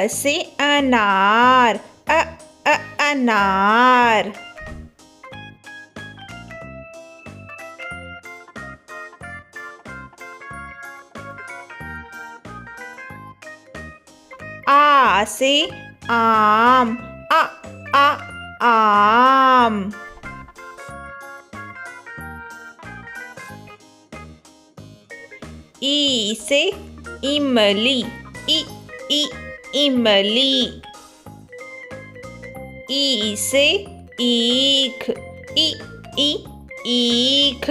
से अनार, अनार। आ से आम, आम। ई से इमली, इमली। ई से ईख, ईख।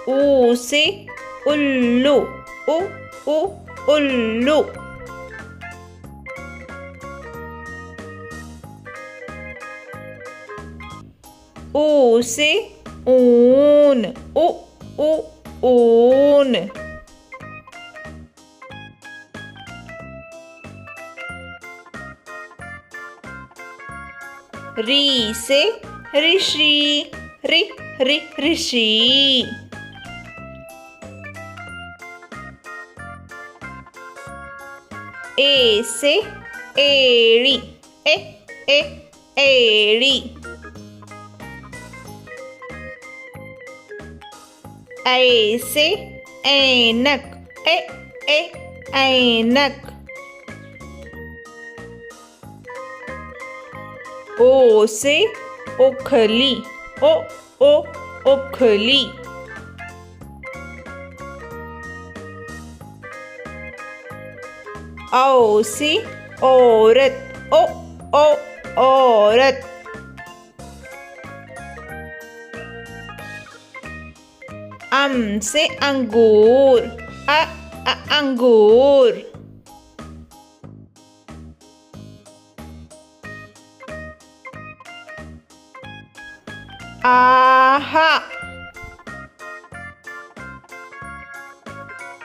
ऊ से उल्लू, उल्लू। ऊ से ऊन, ऊन। री से ऋषि, ऋषि। ए से एड़ी, एड़ी। ऐ से ऐनक, ऐनक। ओ से ओखली, ओखली। औ से औरत, औरत। अम से अंगूर, अंगूर। आहा,